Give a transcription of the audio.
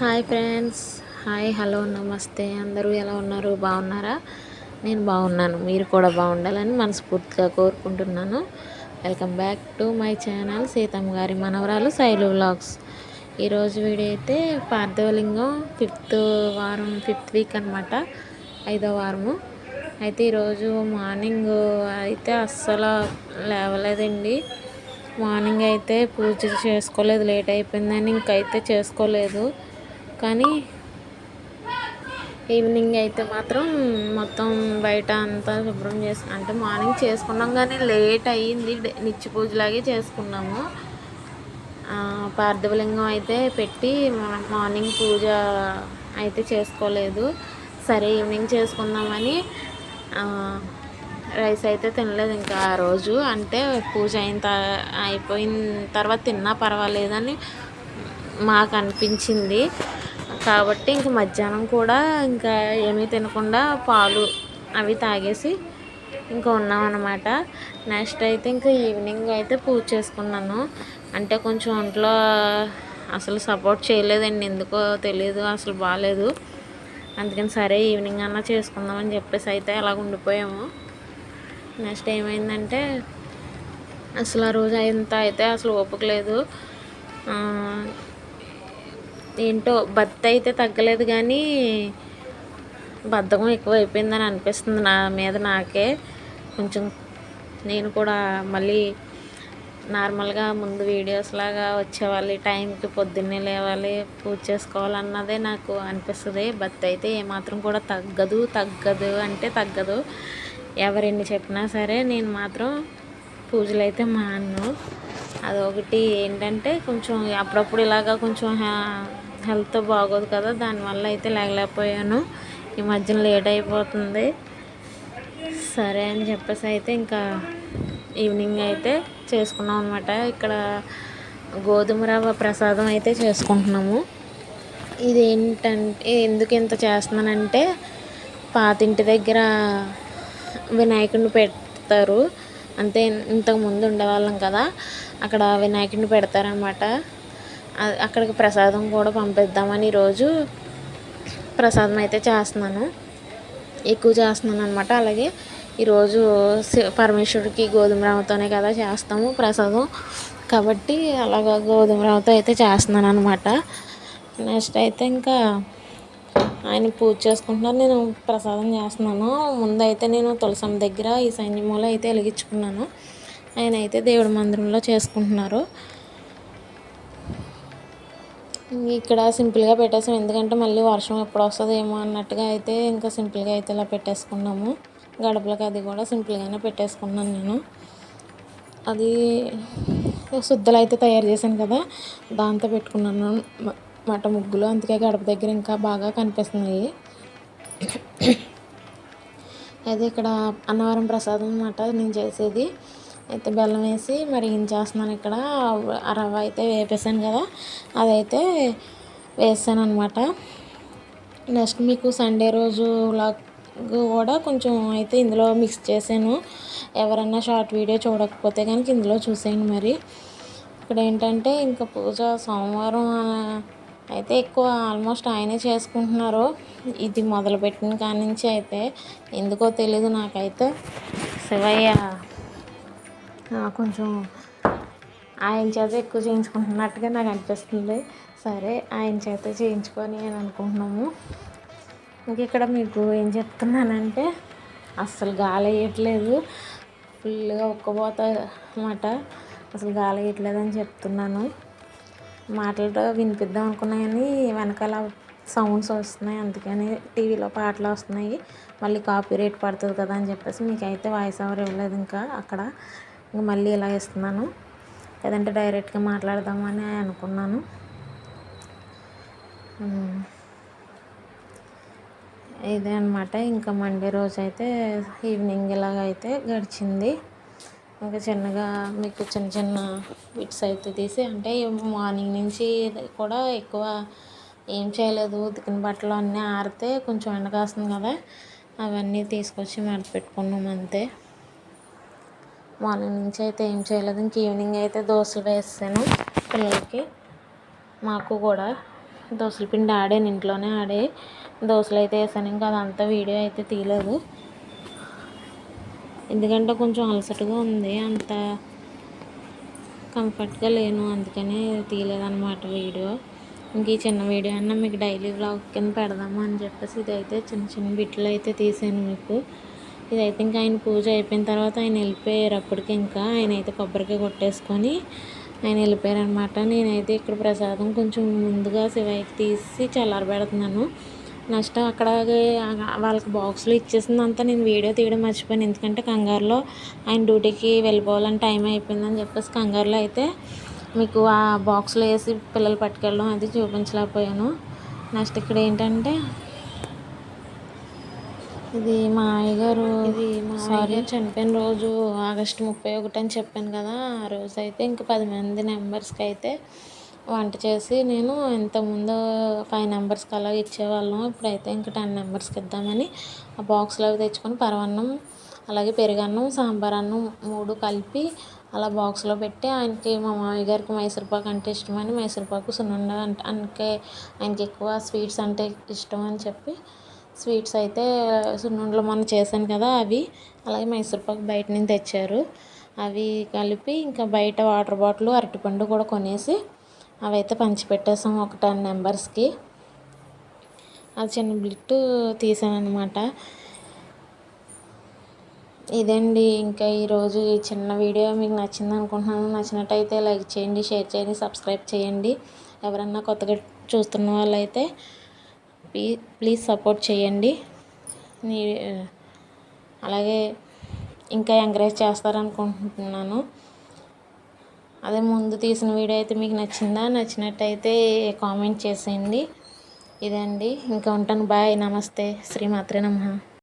Hi friends. Hi, hello, నమస్తే. అందరూ ఎలా ఉన్నారు? బాగున్నారా? నేను బాగున్నాను. మీరు కూడా బాగుండాలని మనస్ఫూర్తిగా కోరుకుంటున్నాను. Welcome back to my channel Seethamma గారి మనవరాలు శైలు వ్లాగ్స్. ఈరోజు వీడియో అయితే పార్థివలింగం ఫిఫ్త్ వీక్ అనమాట, 5వ వారము. అయితే ఈరోజు మార్నింగ్ అయితే అస్సలు లేవలేదండి. మార్నింగ్ అయితే పూజ చేసుకోలేదు, లేట్ అయిపోయిందని ఇంకైతే చేసుకోలేదు. కానీ ఈవినింగ్ అయితే మాత్రం మొత్తం బయట అంతా శుభ్రం అంటే మార్నింగ్ చేసుకున్నాం కానీ లేట్ అయ్యింది. నిత్య పూజలాగే చేసుకున్నాము. పార్థివలింగం అయితే పెట్టి మార్నింగ్ పూజ అయితే చేసుకోలేదు. సరే ఈవినింగ్ చేసుకుందామని రైస్ అయితే తినలేదు ఇంకా ఆ రోజు. అంటే పూజ అయిపోయిన తర్వాత తిన్నా పర్వాలేదని మాకు అనిపించింది. కాబట్టి ఇంక మధ్యాహ్నం కూడా ఇంకా ఏమీ తినకుండా పాలు అవి తాగేసి ఇంకా ఉన్నాం అన్నమాట. నెక్స్ట్ అయితే ఇంకా ఈవినింగ్ అయితే పూజ చేసుకున్నాను. అంటే కొంచెం ఒంట్లో అసలు సపోర్ట్ చేయలేదండి, ఎందుకో తెలియదు, అసలు బాగాలేదు. అందుకని సరే ఈవినింగ్ అన్నా చేసుకుందామని చెప్పేసి అయితే అలాగ ఉండిపోయాము. నెక్స్ట్ ఏమైందంటే అసలు ఆ రోజు అయితే అసలు ఓపిక లేదు. ఏంటో బత్త అయితే తగ్గలేదు కానీ బద్ధకం ఎక్కువ అయిపోయిందని అనిపిస్తుంది నా మీద నాకే. కొంచెం నేను కూడా మళ్ళీ నార్మల్గా ముందు వీడియోస్ లాగా వచ్చేవాళ్ళి, టైంకి పొద్దున్నే లేవాలి, పూజ చేసుకోవాలన్నదే నాకు అనిపిస్తుంది. బత్త అయితే ఏమాత్రం కూడా తగ్గదు అంటే తగ్గదు. ఎవరెన్ని చెప్పినా సరే నేను మాత్రం పూజలు అయితే మాను. అదొకటి ఏంటంటే కొంచెం అప్పుడప్పుడు ఇలాగా కొంచెం హెల్త్ బాగోదు కదా, దానివల్ల అయితే లేకపోయాను. ఈ మధ్యన లేట్ అయిపోతుంది. సరే అని చెప్పేసి అయితే ఇంకా ఈవినింగ్ అయితే చేసుకున్నాం అనమాట. ఇక్కడ గోధుమ రవ్వ ప్రసాదం అయితే చేసుకుంటున్నాము. ఇదేంటంటే ఎందుకు ఇంత చేస్తున్నానంటే పాతింటి దగ్గర వినాయకుడిని పెడతారు. అంతే, ఇంతకుముందు ఉండేవాళ్ళం కదా, అక్కడ వినాయకుడిని పెడతారనమాట. అక్కడికి ప్రసాదం కూడా పంపిద్దామని ఈరోజు ప్రసాదం అయితే చేస్తున్నాను, ఎక్కువ చేస్తున్నాను అనమాట. అలాగే ఈరోజు పరమేశ్వరుడికి గోధుమ రవ్వతోనే కదా చేస్తాము ప్రసాదం, కాబట్టి అలాగా గోధుమ రవ్వతో అయితే చేస్తున్నాను అనమాట. నెక్స్ట్ అయితే ఇంకా ఆయన పూజ చేసుకుంటున్నారు, నేను ప్రసాదం చేస్తున్నాను. ముందైతే నేను తులసమ్మ దగ్గర ఈ సైన్యమూల అయితే వెలిగించుకున్నాను. ఆయన అయితే దేవుడి మందిరంలో చేసుకుంటున్నారు. ఇక్కడ సింపుల్గా పెట్టేసాం, ఎందుకంటే మళ్ళీ వర్షం ఎప్పుడు వస్తుందేమో అన్నట్టుగా అయితే ఇంకా సింపుల్గా అయితే ఇలా పెట్టేసుకున్నాము. గడపలకి అది కూడా సింపుల్గానే పెట్టేసుకున్నాను నేను. అది శుద్ధలు అయితే తయారు చేశాను కదా, దాంతో పెట్టుకున్నాను మట ముగ్గులు, అందుకే గడప దగ్గర ఇంకా బాగా కనిపిస్తున్నాయి. అయితే ఇక్కడ అన్నవరం ప్రసాదం అన్నమాట నేను చేసేది. అయితే బెల్లం వేసి మరిగించేస్తున్నాను. ఇక్కడ రవ్వ అయితే వేపేసాను కదా, అదైతే వేసాను అనమాట. నెక్స్ట్ మీకు సండే రోజు వ్లాగ్ కూడా కొంచెం అయితే ఇందులో మిక్స్ చేశాను. ఎవరన్నా షార్ట్ వీడియో చూడకపోతే కనుక ఇందులో చూసేయండి. మరి ఇక్కడ ఏంటంటే ఇంకా పూజ సోమవారం అయితే ఎక్కువ ఆల్మోస్ట్ ఆయనే చేసుకుంటున్నారు. ఇది మొదలుపెట్టిన కాడి నుంచి అయితే ఎందుకో తెలీదు, నాకైతే శివయ్య కొంచెం ఆయన చేత ఎక్కువ చేయించుకుంటున్నట్టుగా నాకు అనిపిస్తుంది. సరే ఆయన చేత చేయించుకొని అని అనుకుంటున్నాము. ఇంక ఇక్కడ మీకు ఏం చెప్తున్నానంటే అస్సలు గాలి వేయట్లేదు, ఫుల్గా ఉక్కపోతుంది అన్నమాట. అసలు గాలి వేయట్లేదని చెప్తున్నాను. మాటలతో వినిపిద్దాం అనుకున్నా కానీ వెనకాల సౌండ్స్ వస్తున్నాయి, అందుకని టీవీలో పాటలు వస్తున్నాయి, మళ్ళీ కాపీరైట్ పడుతుంది కదా అని చెప్పేసి మీకైతే వాయిస్ ఓవర్ ఇవ్వలేదు. ఇంకా అక్కడ ఇంకా మళ్ళీ ఇలా ఇస్తున్నాను, లేదంటే డైరెక్ట్గా మాట్లాడదామని అనుకున్నాను. ఇదే అనమాట. ఇంకా మండే రోజు అయితే ఈవినింగ్ ఇలాగైతే గడిచింది. ఇంకా చిన్నగా మీకు చిన్న చిన్న బిట్స్ అయితే తీసి, అంటే మార్నింగ్ నుంచి కూడా ఎక్కువ ఏం చేయలేదు. ఉతికిన బట్టలు అన్నీ ఆరితే కొంచెం ఎండ కాస్తుంది కదా, అవన్నీ తీసుకొచ్చి మడత పెట్టుకున్నాం అంతే. మార్నింగ్ నుంచి అయితే ఏం చేయలేదు. ఇంక ఈవినింగ్ అయితే దోశలు వేసాను పిల్లలకి, మాకు కూడా. దోసల పిండి ఆడాను, ఇంట్లోనే ఆడే దోశలు అయితే వేసాను. ఇంకా అదంతా వీడియో అయితే తీయలేదు, ఎందుకంటే కొంచెం అలసటగా ఉంది, అంత కంఫర్ట్గా లేను, అందుకనే తీయలేదన్నమాట వీడియో. ఇంక ఈ చిన్న వీడియో అన్నా మీకు డైలీ వ్లాగ్ కింద పెడదాము అని చెప్పేసి ఇదైతే చిన్న చిన్న బిట్లు అయితే తీసాను మీకు. ఇదైతే ఇంకా ఆయన పూజ అయిపోయిన తర్వాత ఆయన వెళ్ళిపోయారు. అప్పటికి ఇంకా ఆయన అయితే కొబ్బరికాయ కొట్టేసుకొని ఆయన వెళ్ళిపోయారు అనమాట. నేనైతే ఇక్కడ ప్రసాదం కొంచెం ముందుగా శివయ్యకి తీసి చల్లారబెడుతున్నాను. నెక్స్ట్ అక్కడే వాళ్ళకి బాక్స్లో ఇచ్చేసిందంతా నేను వీడియో తీయడం మర్చిపోయాను, ఎందుకంటే కంగారులో ఆయన డ్యూటీకి వెళ్ళిపోవాలని టైం అయిపోయిందని చెప్పేసి కంగారులో అయితే మీకు ఆ బాక్స్లో వేసి పిల్లలు పట్టుకెళ్ళడం అది చూపించలేకపోయాను. నెక్స్ట్ ఇక్కడ ఏంటంటే ఇది మా అయ్యగారు, ఇది మా అయ్యగారు చనిపోయిన రోజు ఆగస్టు 31 అని చెప్పాను కదా. ఆ రోజు అయితే ఇంకా 10 మంది మెంబర్స్కి అయితే వంట చేసి, నేను ఇంతకుముందు 5 మెంబర్స్కి అలా ఇచ్చేవాళ్ళం, ఇప్పుడైతే ఇంకా 10 మెంబర్స్కి ఇద్దామని ఆ బాక్స్లో అవి తెచ్చుకొని పరమాన్నం, అలాగే పెరుగన్నం, సాంబార్ అన్నం 3 కలిపి అలా బాక్స్లో పెట్టి ఆయనకి, మా మామయ్య గారికి మైసూర్పాకు అంటే ఇష్టమని మైసూర్పాకు, సున్నుండ అంటే ఆయనకి ఎక్కువ స్వీట్స్ అంటే ఇష్టం అని చెప్పి స్వీట్స్ అయితే సున్నుండలు మొన్న చేశాను కదా అవి, అలాగే మైసూర్పాకు బయట నుంచి తెచ్చారు, అవి కలిపి ఇంకా బయట వాటర్ బాటిల్, అరటిపండు కూడా కొనేసి అవైతే పంచిపెట్టేసాం ఒక 10 మెంబర్స్కి. అది చిన్న బిట్టు తీసాను అనమాట. ఇదండి ఇంకా ఈరోజు ఈ చిన్న వీడియో మీకు నచ్చింది అనుకుంటున్నాను. నచ్చినట్టయితే లైక్ చేయండి, షేర్ చేయండి, సబ్స్క్రైబ్ చేయండి. ఎవరన్నా కొత్తగా చూస్తున్న వాళ్ళైతే ప్లీజ్ సపోర్ట్ చేయండి. అలాగే ఇంకా ఎంకరేజ్ చేస్తారనుకుంటున్నాను. అదే ముందు తీసిన వీడియో అయితే మీకు నచ్చిందా? నచ్చినట్టయితే కామెంట్ చేసేయండి. ఇదండి, ఇంకా ఉంటాను. బాయ్, నమస్తే, శ్రీమాత్రే నమః.